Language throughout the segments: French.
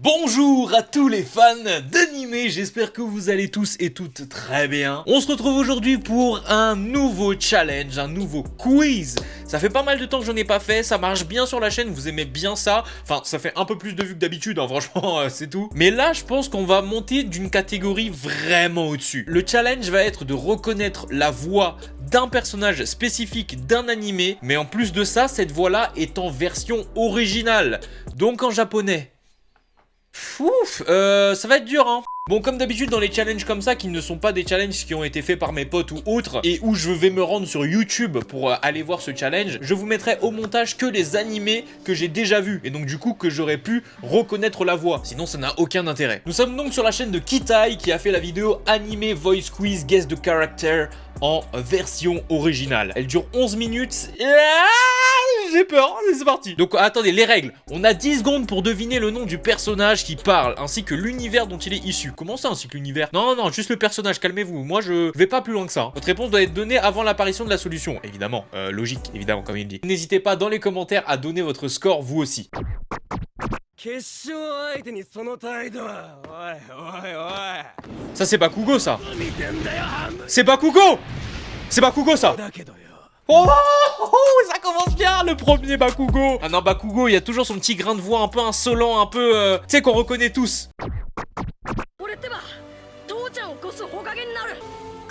Bonjour à tous les fans d'animé, j'espère que vous allez tous et toutes très bien. On se retrouve aujourd'hui pour un nouveau challenge, un nouveau quiz. Ça fait pas mal de temps que j'en ai pas fait, ça marche bien sur la chaîne, vous aimez bien ça. Enfin, ça fait un peu plus de vues que d'habitude, hein, franchement, c'est tout. Mais là, je pense qu'on va monter d'une catégorie vraiment au-dessus. Le challenge va être de reconnaître la voix d'un personnage spécifique d'un animé, mais en plus de ça, cette voix-là est en version originale, donc en japonais. Ouf, ça va être dur, hein. Bon, comme d'habitude dans les challenges comme ça, qui ne sont pas des challenges qui ont été faits par mes potes ou autres, et où je vais me rendre sur YouTube pour aller voir ce challenge, je vous mettrai au montage que les animés que j'ai déjà vus, et donc du coup que j'aurais pu reconnaître la voix, sinon ça n'a aucun intérêt. Nous sommes donc sur la chaîne de Kitai, qui a fait la vidéo Anime Voice Quiz Guess the Character en version originale. Elle dure 11 minutes, et j'ai peur, c'est parti. Donc attendez, les règles. On a 10 secondes pour deviner le nom du personnage qui parle, ainsi que l'univers dont il est issu. Comment ça, ainsi que l'univers? Non, non, juste le personnage, calmez-vous. Moi, je vais pas plus loin que ça. Votre réponse doit être donnée avant l'apparition de la solution. Évidemment, logique, évidemment, comme il dit. N'hésitez pas dans les commentaires à donner votre score, vous aussi. Ça, c'est Bakugo, ça. C'est Bakugo. C'est Bakugo, ça. Oh, ça commence bien, le premier Bakugo. Ah non, Bakugo, il y a toujours son petit grain de voix un peu insolent, un peu... tu sais, qu'on reconnaît tous.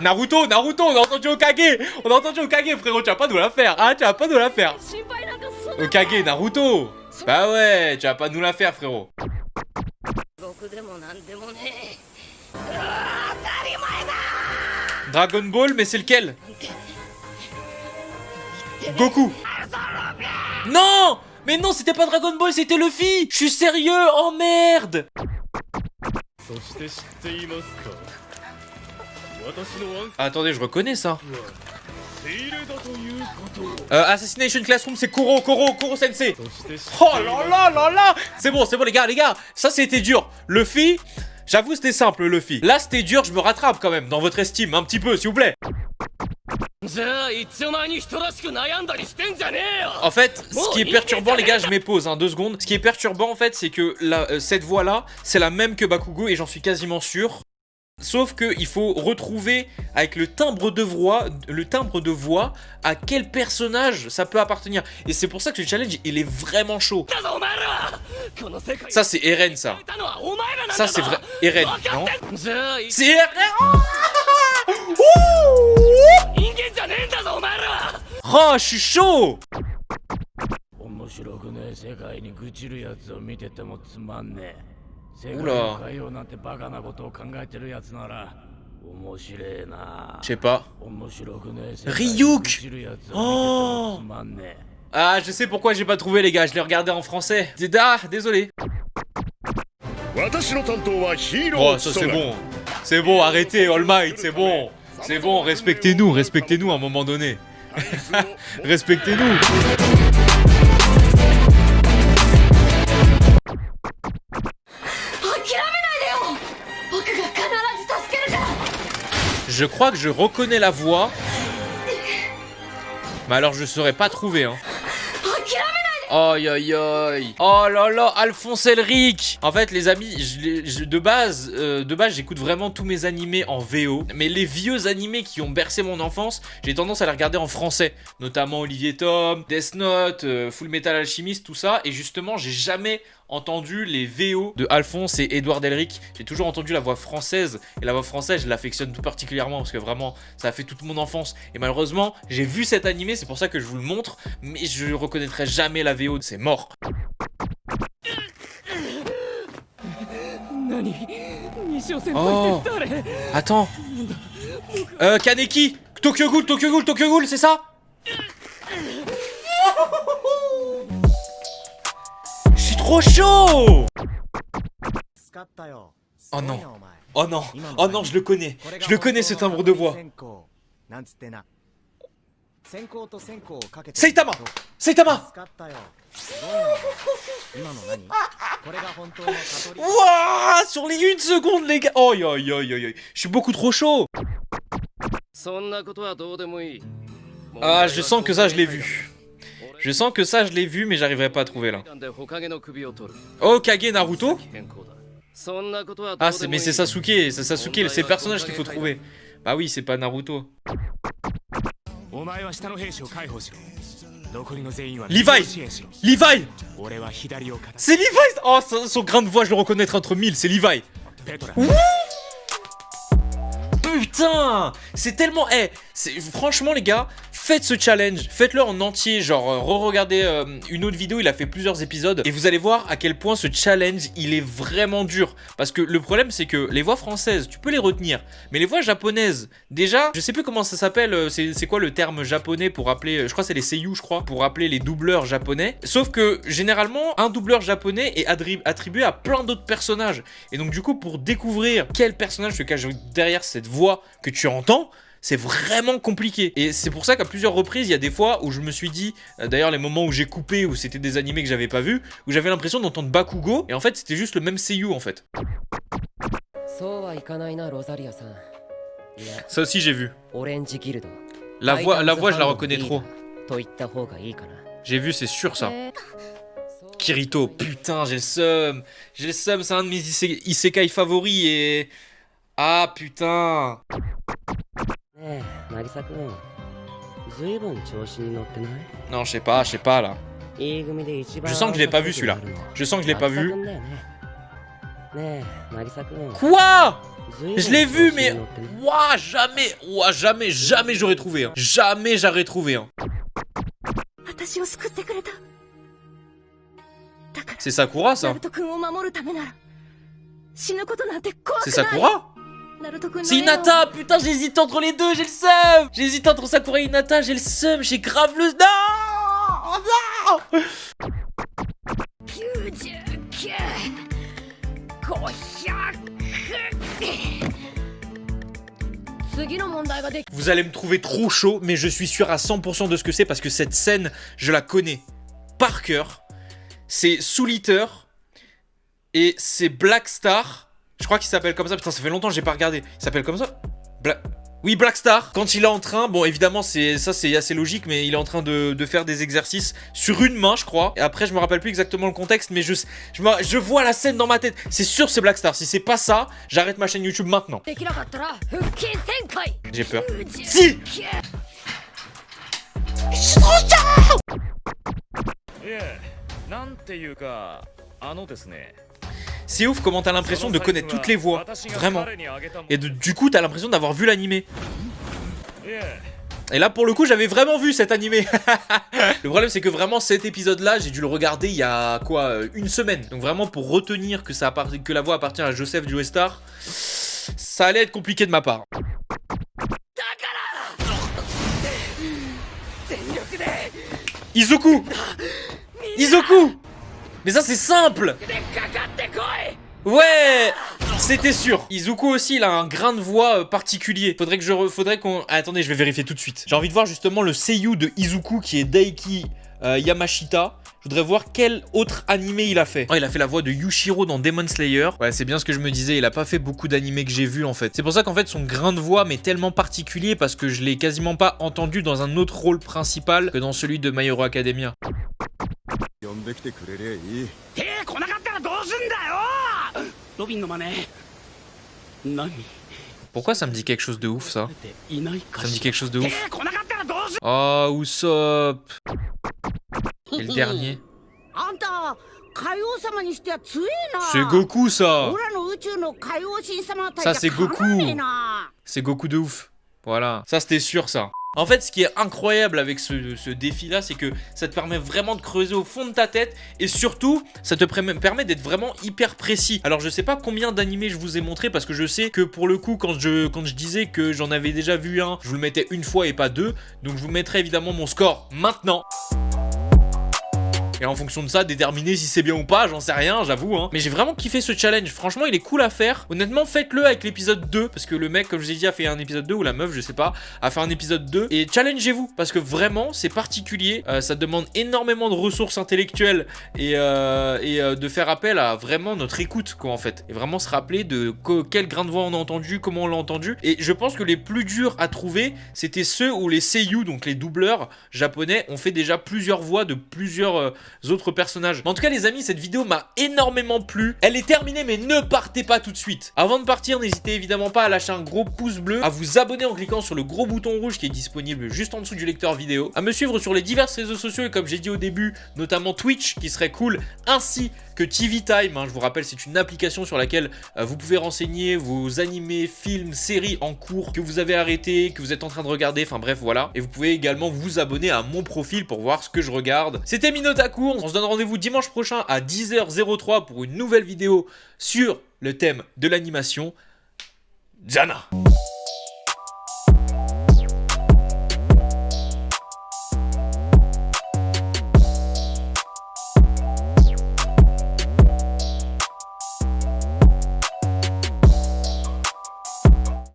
Naruto, Naruto, on a entendu Hokage. On a entendu Hokage, frérot, tu vas pas nous la faire. Ah, tu vas pas nous la faire. Hokage, Naruto. Bah ouais, tu vas pas nous la faire, frérot. Dragon Ball, mais c'est lequel? Goku. Non! Mais non, c'était pas Dragon Ball, c'était Luffy. Je suis sérieux, oh merde. Attendez, je reconnais ça. Assassination Classroom, c'est Kuro Sensei. Oh là là là là. C'est bon les gars, ça c'était dur. Luffy, j'avoue c'était simple Luffy. Là c'était dur, je me rattrape quand même dans votre estime, un petit peu s'il vous plaît. En fait, ce qui est perturbant les gars, je m'épose 2 secondes. Ce qui est perturbant en fait, c'est que cette voix là, c'est la même que Bakugo et j'en suis quasiment sûr. Sauf que il faut retrouver avec le timbre de voix à quel personnage ça peut appartenir. Et c'est pour ça que le challenge il est vraiment chaud. Ça c'est Eren ça. Ça c'est vrai Eren, non? C'est Eren. Oh, je suis chaud. Oula. Je sais pas. Ryuk. Oh. Ah, je sais pourquoi j'ai pas trouvé les gars, je l'ai regardé en français. Ah, désolé. Oh, ça c'est bon. C'est bon, arrêtez, All Might, c'est bon. C'est bon, respectez-nous à un moment donné. Respectez-nous. Je crois que je reconnais la voix. Mais alors je saurais pas trouver hein. Aïe aïe aïe. Oh là là, Alphonse Elric. En fait les amis, de base j'écoute vraiment tous mes animés en VO. Mais les vieux animés qui ont bercé mon enfance, j'ai tendance à les regarder en français. Notamment Olivier Tom, Death Note, Full Metal Alchemist, tout ça. Et justement j'ai jamais entendu les VO de Alphonse et Edouard Elric. J'ai toujours entendu la voix française. Et la voix française je l'affectionne tout particulièrement parce que vraiment ça a fait toute mon enfance. Et malheureusement j'ai vu cet animé, c'est pour ça que je vous le montre. Mais je reconnaîtrai jamais la VO, c'est mort. Oh, attends. Kaneki, Tokyo Ghoul, c'est ça? Je suis trop chaud. Oh non, oh non, oh non, je le connais ce timbre de voix. Saitama. Wouah, sur les 1 seconde les gars. Oh yo yo yo yo. Je suis beaucoup trop chaud. Ah, je sens que ça je l'ai vu. Je sens que ça, je l'ai vu, mais j'arriverai pas à trouver là. Hokage Naruto? Ah, mais c'est Sasuke, c'est le personnage qu'il faut trouver. Bah oui, c'est pas Naruto. Levi! Levi! C'est Levi! Oh, son grain de voix, je le reconnaître entre mille, c'est Levi. Ouh, putain! C'est tellement... franchement les gars, faites ce challenge, faites-le en entier, genre re-regardez une autre vidéo, il a fait plusieurs épisodes, et vous allez voir à quel point ce challenge, il est vraiment dur. Parce que le problème, c'est que les voix françaises, tu peux les retenir, mais les voix japonaises, déjà, je sais plus comment ça s'appelle, c'est quoi le terme japonais pour appeler, je crois c'est les seiyuu, je crois, pour appeler les doubleurs japonais, sauf que, généralement, un doubleur japonais est attribué à plein d'autres personnages, et donc du coup, pour découvrir quel personnage se cache derrière cette voix que tu entends, c'est vraiment compliqué. Et c'est pour ça qu'à plusieurs reprises, il y a des fois où je me suis dit, d'ailleurs les moments où j'ai coupé, où c'était des animés que j'avais pas vus, où j'avais l'impression d'entendre Bakugo, et en fait c'était juste le même seiyuu en fait. Ça aussi j'ai vu. La voix je la reconnais trop. J'ai vu, c'est sûr ça. Kirito, putain j'ai le seum. J'ai le seum, c'est un de mes isekai favoris et... Ah putain. Non, je sais pas là. Je sens que je l'ai pas vu celui-là. Je sens que je l'ai pas vu. Quoi? Je l'ai vu, mais... Ouah, jamais j'aurais trouvé. Hein. Jamais j'aurais trouvé. Hein. C'est Sakura, ça? C'est Sakura? C'est Hinata, putain, j'hésite entre les deux, j'ai le seum. J'hésite entre Sakura et Hinata, j'ai le seum, j'ai grave le... Non, Vous allez me trouver trop chaud, mais je suis sûr à 100% de ce que c'est parce que cette scène, je la connais par cœur. C'est Soul Eater et c'est Black Star. Je crois qu'il s'appelle comme ça. Putain, ça fait longtemps que j'ai pas regardé. Il s'appelle comme ça? Oui, Black Star. Quand il est en train... Bon, évidemment, c'est assez logique, mais il est en train de faire des exercices sur une main, je crois. Et après, je me rappelle plus exactement le contexte, mais je vois la scène dans ma tête. C'est sûr, c'est Black Star. Si c'est pas ça, j'arrête ma chaîne YouTube maintenant. J'ai peur. Si! Je suis trop chaud! C'est ouf comment t'as l'impression de connaître toutes les voix, vraiment. Et du coup, t'as l'impression d'avoir vu l'animé. Et là, pour le coup, j'avais vraiment vu cet animé. Le problème, c'est que vraiment, cet épisode-là, j'ai dû le regarder il y a, quoi, une semaine. Donc vraiment, pour retenir que la voix appartient à Joseph Joestar, ça allait être compliqué de ma part. Izuku! Izuku! Mais ça, c'est simple! Ouais! C'était sûr. Izuku aussi, il a un grain de voix particulier. Faudrait qu'on... Attendez, je vais vérifier tout de suite. J'ai envie de voir justement le seiyuu de Izuku qui est Daiki Yamashita. Je voudrais voir quel autre animé il a fait. Oh, il a fait la voix de Yushiro dans Demon Slayer. Ouais, c'est bien ce que je me disais. Il a pas fait beaucoup d'animés que j'ai vus en fait. C'est pour ça qu'en fait son grain de voix m'est tellement particulier parce que je l'ai quasiment pas entendu dans un autre rôle principal que dans celui de My Hero Academia. Pourquoi ça me dit quelque chose de ouf ça? Ça me dit quelque chose de ouf. Oh, Usopp. Et le dernier? C'est Goku ça. Ça c'est Goku. C'est Goku de ouf. Voilà, ça c'était sûr ça. En fait, ce qui est incroyable avec ce défi-là, c'est que ça te permet vraiment de creuser au fond de ta tête et surtout, ça te permet d'être vraiment hyper précis. Alors, je sais pas combien d'animés je vous ai montré parce que je sais que pour le coup, quand je disais que j'en avais déjà vu un, je vous le mettais une fois et pas deux. Donc, je vous mettrai évidemment mon score maintenant. Et en fonction de ça, déterminer si c'est bien ou pas, j'en sais rien, j'avoue, hein. Mais j'ai vraiment kiffé ce challenge, franchement, il est cool à faire. Honnêtement, faites-le avec l'épisode 2, parce que le mec, comme je vous ai dit, a fait un épisode 2, ou la meuf, je sais pas, a fait un épisode 2. Et challengez-vous, parce que vraiment, c'est particulier. Ça demande énormément de ressources intellectuelles et de faire appel à vraiment notre écoute, quoi, en fait. Et vraiment se rappeler de quel grain de voix on a entendu, comment on l'a entendu. Et je pense que les plus durs à trouver, c'était ceux où les seiyuu, donc les doubleurs japonais, ont fait déjà plusieurs voix de plusieurs autres personnages. Mais en tout cas, les amis, cette vidéo m'a énormément plu. Elle est terminée, mais ne partez pas tout de suite. Avant de partir, n'hésitez évidemment pas à lâcher un gros pouce bleu, à vous abonner en cliquant sur le gros bouton rouge qui est disponible juste en dessous du lecteur vidéo, à me suivre sur les divers réseaux sociaux et comme j'ai dit au début, notamment Twitch qui serait cool, ainsi que TV Time, hein, je vous rappelle, c'est une application sur laquelle vous pouvez renseigner vos animés, films, séries en cours que vous avez arrêté, que vous êtes en train de regarder, enfin bref, voilà. Et vous pouvez également vous abonner à mon profil pour voir ce que je regarde. C'était Minotaku, on se donne rendez-vous dimanche prochain à 10h03 pour une nouvelle vidéo sur le thème de l'animation. Jana!